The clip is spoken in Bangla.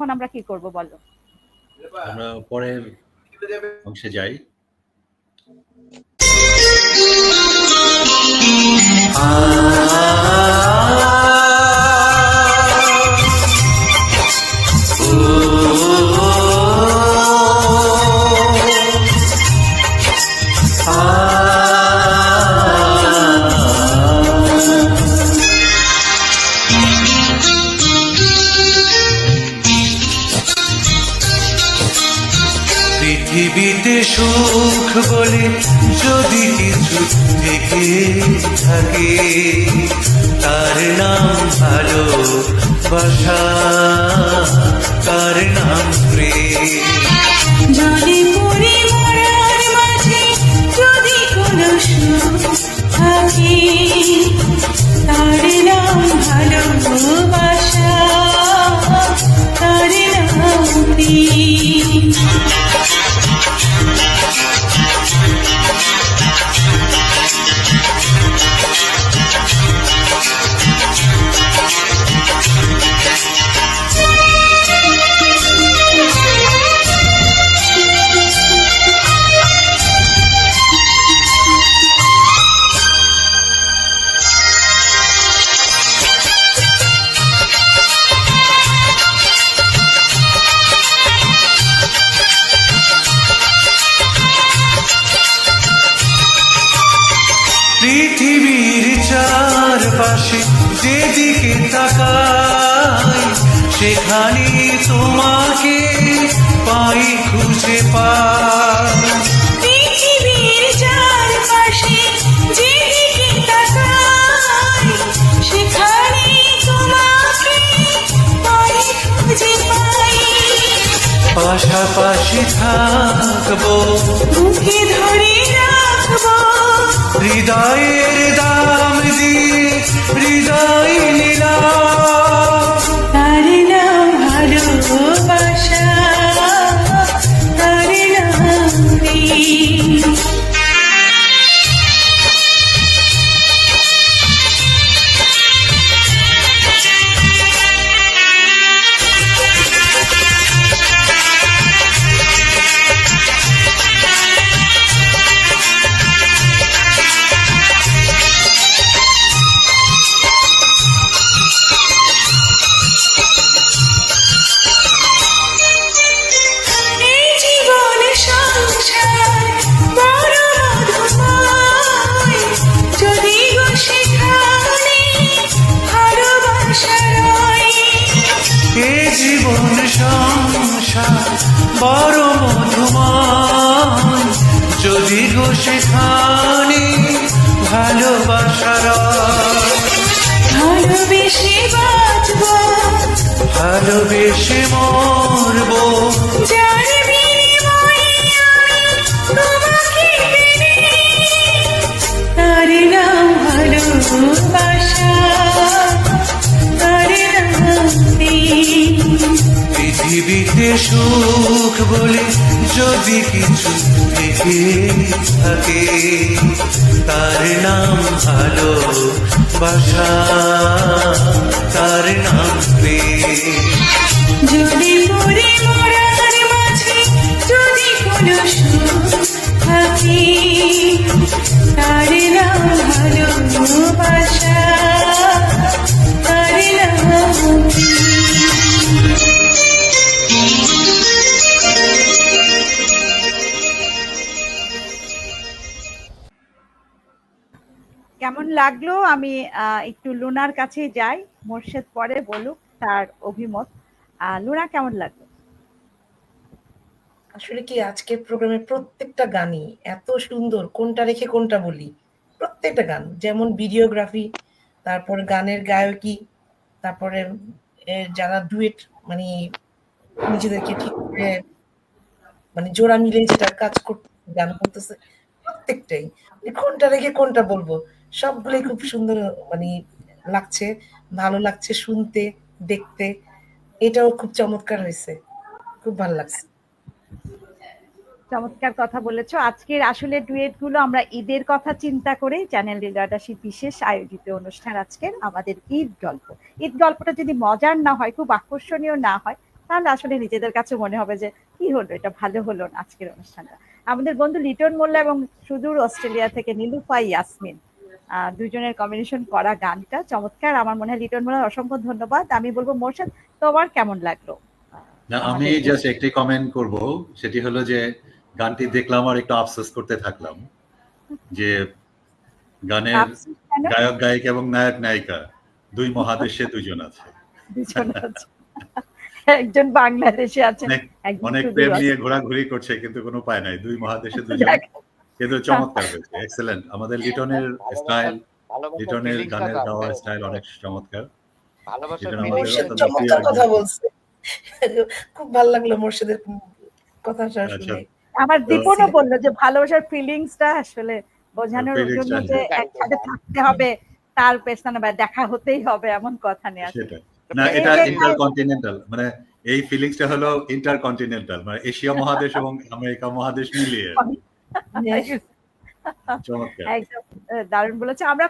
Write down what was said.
এখন আমরা কি করব বলো? আমরা পরের অংশে যাই। পৃথিবীতে সুখ বলে যদি কিছু থেকে থাকে, তার নাম ভালোবাসা, তার নাম প্রেম। জলে পড়ে মরার মাঝে যদি কোনো সুখ থাকে, তার নাম ভালোবাসা, তার নাম প্রেম। পৃথিবীর চারপাশে যেদিকে তাকাই, সেখানে তোমাকে পাই, খুঁজে পাই। পৃথিবীর চারপাশে যেদিকে তাকাই, সেখানে তোমাকে পাই, খুঁজে পাই। পাশাপাশি থাকবো, বুকে ধরে রাখবো, হৃদয়ের দাম দিয়ে হৃদয় নিলাম। তার নাম ভালোবাসা, তার নাম প্রেম। এই জীবন সংসার বড় মধুময়, যদি গো সেখানে ভালোবাসা রয়। এ জীবন সংসার বড় মধুময়, যদি গো সেখানে ভালোবাসা রয়। ভালোবেসে বাঁচবো, ভালোবেসে মরবো, যার বিনিময়ে আমি তোমাকে পেলে, তার নাম ভালোবাসা, তার নাম প্রেম। পৃথিবীতে সুখ বলে যদি কিছু থেকে থাকে, তার নাম ভালোবাসা, তার নাম প্রেম। যদি পড়ে মরার মাঝে যদি কোনো সুখ থাকে, তার নাম ভালোবাসা, তার নাম কেমন লাগলো? আমি একটু লুনার কাছে যাই, মোর্শেদ পরে বলুক তার অভিমত। লুনা, কেমন লাগলো? আসলে কি আজকের প্রোগ্রামের প্রত্যেকটা গানই এত সুন্দর, কোনটা রেখে কোনটা বলি। প্রত্যেকটা গান, যেমন ভিডিওগ্রাফি, তারপরে গানের গায়কী, তারপরে যারা ডুয়েট মানে নিজেদেরকে ঠিক করে মানে জোড়া মিলে যেটা কাজ করতে গান করতেছে, প্রত্যেকটাই কোনটা রেখে কোনটা বলবো, সবগুলোই খুব সুন্দর মানে লাগছে, ভালো লাগছে শুনতে, দেখতে। এটাও খুব চমৎকার হয়েছে, খুব ভালো লাগছে। চমৎকার কথা বলেছো। আজকের আসলে ডুয়েট গুলো আমরা ঈদের কথা চিন্তা করে চ্যানেল লিডারশিপ বিশেষ আয়োজিত অনুষ্ঠান আজকের আমাদের ঈদ গল্প। ঈদ গল্পটা যদি মজার না হয়, খুব আকর্ষণীয় না হয়, তাহলে আসলে নিজেদের কাছে মনে হবে যে কি হলো, এটা ভালো হলো না আজকের অনুষ্ঠানটা। আমাদের বন্ধু লিটন মোল্লা এবং সুদূর অস্ট্রেলিয়া থেকে নীলুফা ইয়াসমিন, দুজনের কম্বিনেশন করা গানটা চমৎকার। আমার মনে হয় লিটন মোল্লার অসংখ্য ধন্যবাদ। আমি বলবো মোর্শেদ, তোমার কেমন লাগলো? না, আমি জাস্ট একটি কমেন্ট করব, সেটি হলো যে গানটি দেখলাম আর একটু আফসোস করতে থাকলাম যে গানের আফসোস কেন? গায়ক গায়িকা এবং নায়ক নায়িকা দুই মহাদেশে দুজন আছে। দুজন আছে। একজন বাংলাদেশে আছেন, অনেক একজন অনেক সুদূর প্রেম নিয়ে অস্ট্রেলিয়া। ঘোরাঘুরি করছে কিন্তু কোনো উপায় নাই, দুই মহাদেশে দুজন। কিন্তু চমৎকার হয়েছে, এক্সেলেন্ট। আমাদের লিটনের স্টাইল, লিটনের গানের গাওয়ার স্টাইল অনেক চমৎকার। লিটন আমাদের মোর্শেদ অত্যন্ত প্রিয় চমৎকার একজন। কথা বলছে, খুব ভালো লাগলো মোর্শেদের কথাটা আচ্ছা, শুনে। আমার তো দীপনও বললো যে ভালোবাসার ফিলিংসটা আসলে বোঝানোর feelings জন্য টা যে একসাথে থাকতে হবে, তার পেছনে বা দেখা হতেই হবে এমন কথা নেই আসলে। সেটা না, এটা ইন্টারকন্টিনেন্টাল, মানে এই ফিলিংসটা হলো ইন্টারকন্টিনেন্টাল, মানে এশিয়া মহাদেশ এবং আমেরিকা মহাদেশ মিলিয়ে। চমৎকার। একদম দারুণ বলেছে। আমরা